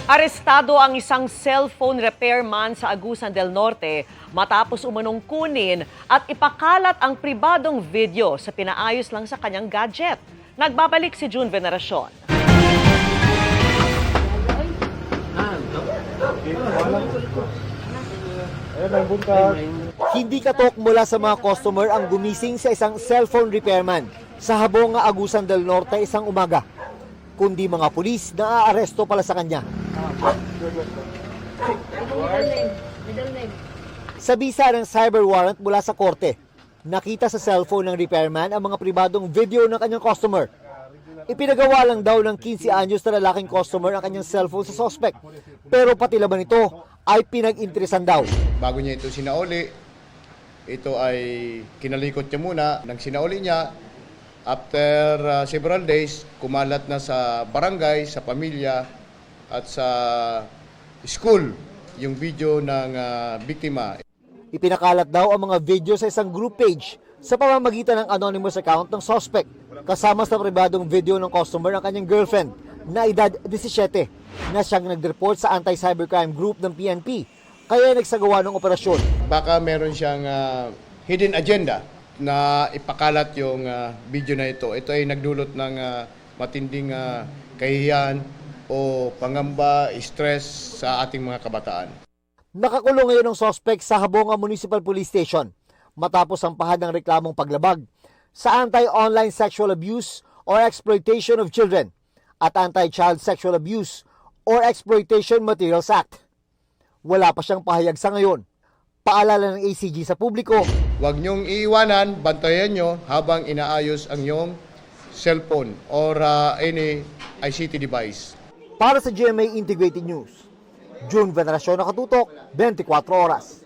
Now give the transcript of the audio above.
Arestado ang isang cellphone repairman sa Agusan del Norte matapos umanong kunin at ipakalat ang pribadong video sa pinaayos lang sa kanyang gadget. Nagbabalik si June Veneracion. Hindi katok mula sa mga customer ang gumising sa isang cellphone repairman sa Habonga, Agusan del Norte isang umaga, kundi mga pulis na aaresto pala sa kanya. Sa bisa ng cyber warrant mula sa korte, nakita sa cellphone ng repairman ang mga pribadong video ng kanyang customer. Ipinagawa lang daw ng 15 anyos na lalaking customer ang kanyang cellphone sa suspect. Pero pati laban nito ay pinag-interesan daw. Bago niya ito sinauli, ito ay kinalikot niya muna. Nang sinauli niya, after several days, kumalat na sa barangay, sa pamilya, at sa school yung video ng biktima. Ipinakalat daw ang mga video sa isang group page sa pamamagitan ng anonymous account ng suspect, kasama sa pribadong video ng customer ng kanyang girlfriend na edad 17 na siyang nag-report sa anti-cybercrime group ng PNP, kaya nagsagawa ng operasyon. Baka meron siyang hidden agenda na ipakalat yung video na ito. Ito ay nagdulot ng matinding kahihiyan o pangamba, stress sa ating mga kabataan. Nakakulong ngayon ang suspect sa Habonga Municipal Police Station matapos ang pahad ng reklamong paglabag sa Anti-Online Sexual Abuse or Exploitation of Children at Anti-Child Sexual Abuse or Exploitation Materials Act. Wala pa siyang pahayag sa ngayon. Paalala ng ACG sa publiko, Huwag niyong iiwanan, bantayan niyo habang inaayos ang iyong cellphone or any ICT device. para sa GMA Integrated News. June Veneracion, nakatutok, 24 oras.